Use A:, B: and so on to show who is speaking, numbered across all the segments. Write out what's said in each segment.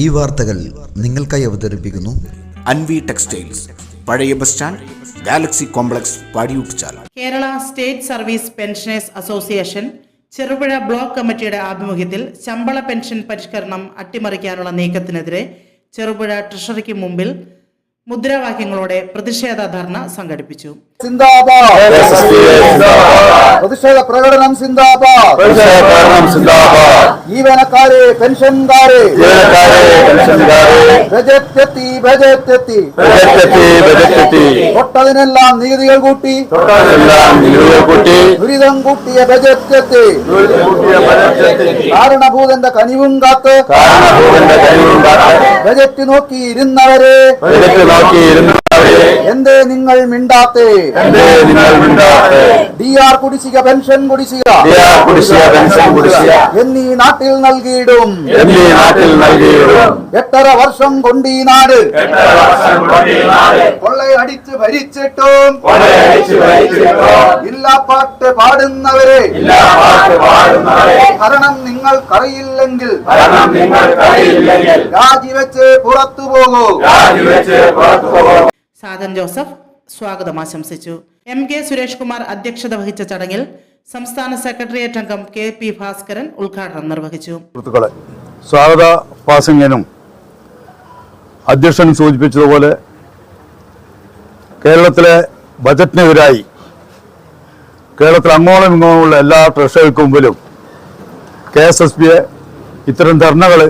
A: ഈ വാർത്തകൾ നിങ്ങൾക്കായി അവതരിപ്പിക്കുന്നു
B: അൻവി ടെക്സ്റ്റൈൽസ്, പഴയ bus stand, galaxy complex, Padiyottuchal.
C: Kerala state service pensioners association Cherupuzha block കമ്മിറ്റിയുടെ ആഭിമുഖ്യത്തിൽ ശമ്പള പെൻഷൻ പരിഷ്കരണം അട്ടിമറിക്കാനുള്ള നീക്കത്തിനെതിരെ ചെറുപുഴ ട്രഷറിക്ക് മുമ്പിൽ മുദ്രാവാക്യങ്ങളോടെ പ്രതിഷേധ ധർണ സംഘടിപ്പിച്ചു.
D: പ്രതിഷേധ പ്രകടനം സിന്ദാബാദ്. ജീവനക്കാരെ പെൻഷൻകാരെ ബജറ്റ് തൊട്ടതിനെല്ലാം നികുതികൾ കൂട്ടി ദുരിതം കൂട്ടിയ ബജറ്റ് കാരണഭൂതന്റെ കനിവും കാത്ത് ബജറ്റ് നോക്കിയിരുന്നവരെ എന്തേ നിങ്ങൾ മിണ്ടാത്തേ? ഡിആർ കുടിശ്ശിക, പെൻഷൻ കുടിശ്ശിക എന്നീ നാട്ടിൽ നൽകിയിടും. 8.5 വർഷം കൊണ്ട് ഈ നാട് കൊള്ളയടിച്ച് ഭരിച്ചിട്ടും ഇല്ലാ പാട്ട് പാടുന്നവരെ ഭരണം നിങ്ങൾക്കറിയില്ലെങ്കിൽ രാജിവെച്ച് പുറത്തു പോകൂ.
C: സാധൻ ജോസഫ് സ്വാഗതം ആശംസിച്ചു. MK സുരേഷ് കുമാർ അധ്യക്ഷത വഹിച്ച ചടങ്ങിൽ സംസ്ഥാന സെക്രട്ടേറിയറ്റ് അംഗം KP ഭാസ്കരൻ ഉദ്ഘാടനം നിർവഹിച്ചു.
E: സ്വാഗത പ്രസംഗനും അധ്യക്ഷൻ സൂചിപ്പിച്ചതുപോലെ കേരളത്തിലെ ബജറ്റിനെതിരായി കേരളത്തിൽ അങ്ങോളം ഇങ്ങോളമുള്ള എല്ലാ ട്രഷറികൾക്ക് മുമ്പിലും KSSB ഇത്തരം ധർണകൾ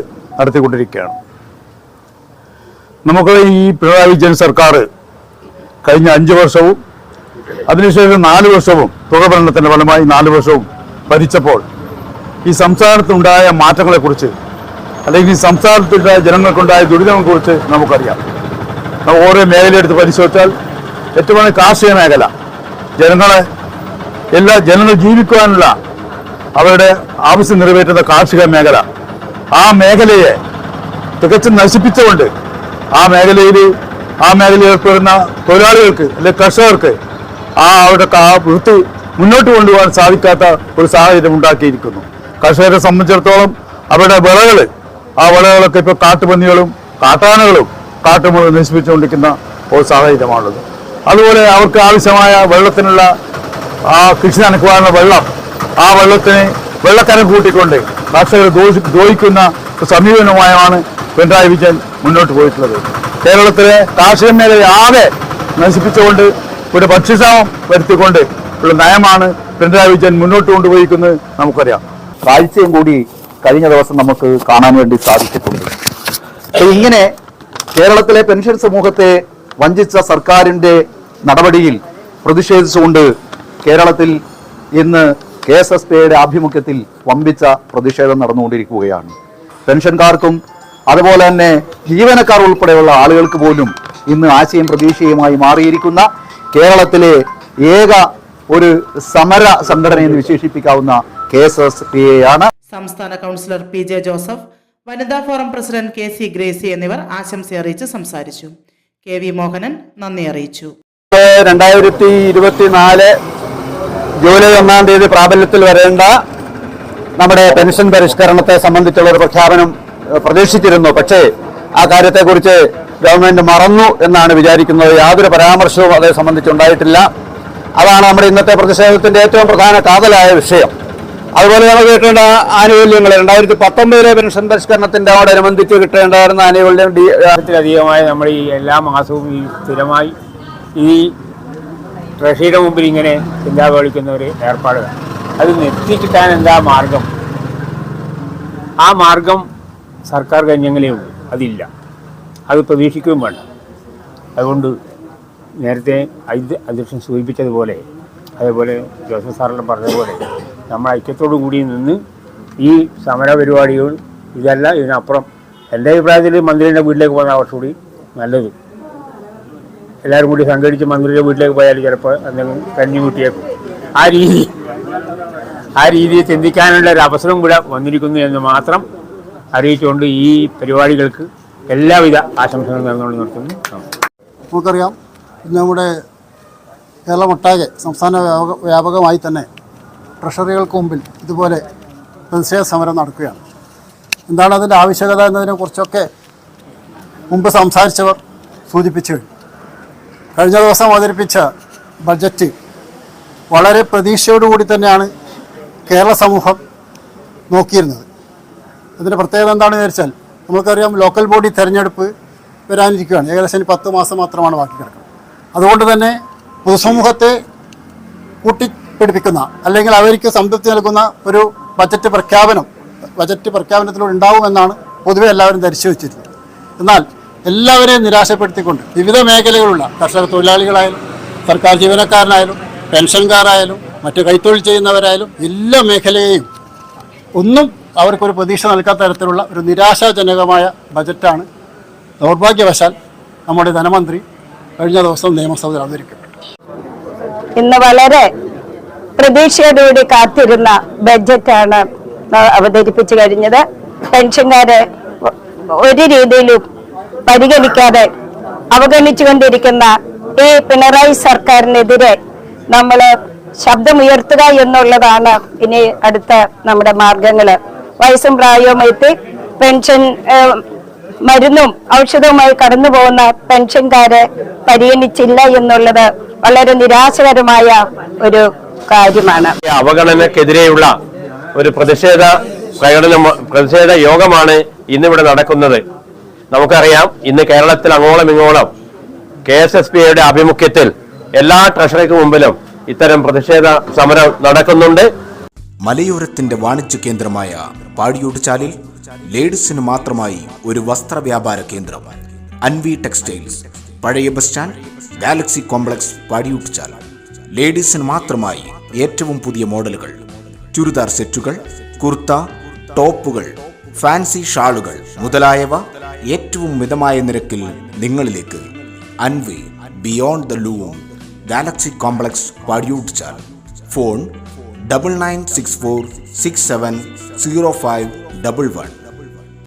E: നടത്തിക്കൊണ്ടിരിക്കുകയാണ്. നമുക്ക് ഈ പിണറായി വിജയൻ സർക്കാർ കഴിഞ്ഞ 5 വർഷവും അതിനുശേഷം 4 വർഷവും തുകഭരണത്തിൻ്റെ ഫലമായി 4 വർഷവും ഭരിച്ചപ്പോൾ ഈ സംസ്ഥാനത്തുണ്ടായ മാറ്റങ്ങളെക്കുറിച്ച് അല്ലെങ്കിൽ സംസ്ഥാനത്തുണ്ടായ ജനങ്ങൾക്കുണ്ടായ ദുരിതങ്ങളെക്കുറിച്ച് നമുക്കറിയാം. നമുക്ക് ഓരോ മേഖലയെടുത്ത് പരിശോധിച്ചാൽ ഏറ്റവും കാർഷിക മേഖല, ജനങ്ങൾ ജീവിക്കുവാനുള്ള അവരുടെ ആവശ്യം നിറവേറ്റുന്ന കാർഷിക മേഖല, ആ മേഖലയെ തികച്ചും നശിപ്പിച്ചുകൊണ്ട് ആ മേഖലയിൽ ഏർപ്പെടുന്ന തൊഴിലാളികൾക്ക് അല്ലെങ്കിൽ കർഷകർക്ക് അവരുടെ വൃത്തി മുന്നോട്ട് കൊണ്ടുപോകാൻ സാധിക്കാത്ത ഒരു സാഹചര്യം ഉണ്ടാക്കിയിരിക്കുന്നു. കർഷകരെ സംബന്ധിച്ചിടത്തോളം അവരുടെ വിളകളൊക്കെ ഇപ്പോൾ കാട്ടുപന്നികളും കാട്ടാനകളും കാട്ടുമൃഗം നശിപ്പിച്ചുകൊണ്ടിരിക്കുന്ന ഒരു സാഹചര്യമാണുള്ളത്. അതുപോലെ അവർക്ക് ആവശ്യമായ വെള്ളത്തിനുള്ള കൃഷി നനയ്ക്കുവാനുള്ള വെള്ളം, ആ വെള്ളക്കരം കൂട്ടിക്കൊണ്ട് കർഷകരെ ദ്രോഹിക്കുന്ന സമീപനമായാണ് പിണറായി വിജയൻ മുന്നോട്ട് പോയിട്ടുള്ളത്. കേരളത്തിലെ കാർഷിക മേഖലയെ ആകെ നശിപ്പിച്ചുകൊണ്ട് ഒരു ഭക്ഷ്യക്ഷാമം വരുത്തിക്കൊണ്ട് ഉള്ള നയമാണ് പിണറായി വിജയൻ മുന്നോട്ട് കൊണ്ടുപോയിരിക്കുന്നത് നമുക്കറിയാം.
D: കാഴ്ചയും കൂടി കഴിഞ്ഞ ദിവസം നമുക്ക് കാണാൻ വേണ്ടി സാധിച്ചിട്ടുണ്ട്. ഇങ്ങനെ കേരളത്തിലെ പെൻഷൻ സമൂഹത്തെ വഞ്ചിച്ച സർക്കാരിന്റെ നടപടിയിൽ പ്രതിഷേധിച്ചുകൊണ്ട് കേരളത്തിൽ ഇന്ന് KSSBയുടെ ആഭിമുഖ്യത്തിൽ വമ്പിച്ച പ്രതിഷേധം നടന്നുകൊണ്ടിരിക്കുകയാണ്. പെൻഷൻകാർക്കും അതുപോലെ തന്നെ ജീവനക്കാർ ഉൾപ്പെടെയുള്ള ആളുകൾക്ക് പോലും ഇന്ന് ആശയം പ്രതീക്ഷയുമായി മാറിയിരിക്കുന്ന കേരളത്തിലെ ഏക ഒരു സമര സംഘടന എന്ന് വിശേഷിപ്പിക്കാവുന്ന KSSBയാണ്.
C: സംസ്ഥാന കൗൺസിലർ PJ ജോസഫ്, വനിതാ ഫോറം പ്രസിഡന്റ് KC ഗ്രേസി എന്നിവർ ആശംസ അറിയിച്ച് സംസാരിച്ചു. KV മോഹനൻ നന്ദി അറിയിച്ചു.
D: 2024 ജൂലൈ 1-ാം തീയതി പ്രാബല്യത്തിൽ വരേണ്ട നമ്മുടെ പെൻഷൻ പരിഷ്കരണത്തെ സംബന്ധിച്ചുള്ള ഒരു പ്രഖ്യാപനം പ്രതീക്ഷിച്ചിരുന്നു. പക്ഷേ ആ കാര്യത്തെക്കുറിച്ച് ഗവൺമെന്റ് മറന്നു എന്നാണ് വിചാരിക്കുന്നത്. യാതൊരു പരാമർശവും അതേ സംബന്ധിച്ചുണ്ടായിട്ടില്ല. അതാണ് നമ്മുടെ ഇന്നത്തെ പ്രതിഷേധത്തിന്റെ ഏറ്റവും പ്രധാന കാതലായ വിഷയം. അതുപോലെ നമ്മൾ കിട്ടേണ്ട ആനുകൂല്യങ്ങൾ 2019 പെൻഷൻ പരിഷ്കരണത്തിനോടനുബന്ധിച്ച് കിട്ടേണ്ടായിരുന്ന ആനുകൂല്യം
F: അധികമായി നമ്മൾ ഈ എല്ലാ മാസവും ഈ സ്ഥിരമായി ഈ ട്രഷറിയുടെ മുമ്പിൽ ഇങ്ങനെ ചിന്താവ് കളിക്കുന്ന ഒരു ഏർപ്പാടാണ്. അത് നിർത്തിക്കിട്ടാൻ എന്താ മാർഗം? ആ മാർഗം സർക്കാർ കഞ്ഞങ്ങളേ ഉള്ളൂ, അതില്ല. അത് പ്രതീക്ഷിക്കുകയും വേണ്ട. അതുകൊണ്ട് നേരത്തെ അധ്യക്ഷൻ സൂചിപ്പിച്ചതുപോലെ, അതേപോലെ ജോസഫ് സാറെല്ലാം പറഞ്ഞതുപോലെ നമ്മൾ ഐക്യത്തോടു കൂടി നിന്ന് ഈ സമര പരിപാടികൾ ഇതല്ല, ഇതിനപ്പുറം എൻ്റെ അഭിപ്രായത്തിൽ മന്ത്രിയുടെ വീട്ടിലേക്ക് പോകുന്ന കുറച്ചുകൂടി നല്ലത്. എല്ലാവരും കൂടി സംഘടിച്ച് മന്ത്രിയുടെ വീട്ടിലേക്ക് പോയാൽ ചിലപ്പോൾ എന്തെങ്കിലും കഞ്ഞി കൂട്ടിയേക്കും. ആ രീതിയിൽ ചിന്തിക്കാനുള്ള ഒരു അവസരം കൂടെ വന്നിരിക്കുന്നു എന്ന് മാത്രം അറിയിച്ചുകൊണ്ട് ഈ പരിപാടികൾക്ക് എല്ലാവിധ ആശംസകളും നേർന്നുകൊണ്ട് നിർത്തുന്നു.
G: നമുക്കറിയാം, നമ്മുടെ കേരളമൊട്ടാകെ സംസ്ഥാന വ്യാപകമായി തന്നെ ട്രഷറികൾക്ക് മുമ്പിൽ ഇതുപോലെ പ്രതിഷേധ സമരം നടക്കുകയാണ്. എന്താണ് അതിൻ്റെ ആവശ്യകത എന്നതിനെക്കുറിച്ചൊക്കെ മുമ്പ് സംസാരിച്ചവർ സൂചിപ്പിച്ചു. കഴിഞ്ഞ ദിവസം അവതരിപ്പിച്ച ബഡ്ജറ്റ് വളരെ പ്രതീക്ഷയോടുകൂടി തന്നെയാണ് കേരള സമൂഹം നോക്കിയിരുന്നത്. അതിൻ്റെ പ്രത്യേകത എന്താണെന്ന് വിചാരിച്ചാൽ നമുക്കറിയാം, ലോക്കൽ ബോഡി തെരഞ്ഞെടുപ്പ് വരാനിരിക്കുകയാണ്. ഏകദേശം 10 മാസം മാത്രമാണ് ബാക്കി കിടക്കുന്നത്. അതുകൊണ്ട് തന്നെ പൊതുസമൂഹത്തെ കൂട്ടിപ്പിടിപ്പിക്കുന്ന അല്ലെങ്കിൽ അവർക്ക് സംതൃപ്തി നൽകുന്ന ഒരു ബജറ്റ് പ്രഖ്യാപനത്തിലൂടെ ഉണ്ടാവുമെന്നാണ് പൊതുവെ എല്ലാവരും ധരിച്ചു വെച്ചിരുന്നത്. എന്നാൽ എല്ലാവരെയും നിരാശപ്പെടുത്തിക്കൊണ്ട് വിവിധ മേഖലകളുള്ള കർഷക തൊഴിലാളികളായാലും സർക്കാർ ജീവനക്കാരനായാലും പെൻഷൻകാരായാലും മറ്റ് കൈത്തൊഴിൽ ചെയ്യുന്നവരായാലും എല്ലാ മേഖലയെയും ഒന്നും അവർക്കൊരു പ്രതീക്ഷ നൽകാത്ത തരത്തിലുള്ള ഒരു നിരാശാജനകമായ ബജറ്റാണ് ദൗർഭാഗ്യവശാൽ നമ്മുടെ ധനമന്ത്രി കഴിഞ്ഞ ദിവസം നിയമസഭയിൽ അവതരിപ്പിക്കും.
H: ഇന്ന് വളരെ പ്രതീക്ഷയോടുകൂടി കാത്തിരുന്ന ബഡ്ജറ്റാണ് അവതരിപ്പിച്ചു കഴിഞ്ഞത്. പെൻഷൻകാരെ ഒരു രീതിയിലും പരിഗണിക്കാതെ അവഗണിച്ചുകൊണ്ടിരിക്കുന്ന ഈ പിണറായി സർക്കാരിനെതിരെ നമ്മൾ ശബ്ദമുയർത്തുക എന്നുള്ളതാണ് ഇനി അടുത്ത നമ്മുടെ മാർഗങ്ങള്. വയസ്സും പ്രായവും എത്തി പെൻഷൻ മരുന്നും ഔഷധവുമായി കടന്നു പോകുന്ന പെൻഷൻകാരെ പരിഗണിച്ചില്ല എന്നുള്ളത് വളരെ നിരാശകരമായ ഒരു കാര്യമാണ്.
I: അവഗണനക്കെതിരെയുള്ള ഒരു പ്രതിഷേധ യോഗമാണ് ഇന്നിവിടെ നടക്കുന്നത്. നമുക്കറിയാം, ഇന്ന് കേരളത്തിൽ അങ്ങോളം ഇങ്ങോളം KSSB-യുടെ ആഭിമുഖ്യത്തിൽ എല്ലാ ട്രഷറിക്ക് മുമ്പിലും ഇത്തരം പ്രതിഷേധ സമരം നടക്കുന്നുണ്ട്.
B: മലയോരത്തിന്റെ വാണിജ്യ കേന്ദ്രമായ പാടിയോട്ടുചാലിൽ ലേഡീസിന് മാത്രമായി ഒരു വസ്ത്ര വ്യാപാര കേന്ദ്രം അൻവി ടെക്സ്റ്റൈൽസ്, പഴയ bus stand, galaxy complex, Padiyottuchal. ലേഡീസിന് മാത്രമായി ഏറ്റവും പുതിയ മോഡലുകൾ, ചുരിദാർ സെറ്റുകൾ, കുർത്ത, ടോപ്പുകൾ, ഫാൻസി ഷാളുകൾ മുതലായവ ഏറ്റവും മിതമായ നിരക്കിൽ നിങ്ങളിലേക്ക്. Anvi beyond the loom, Galaxy complex, Padiyottuchal. Phone 9964670511.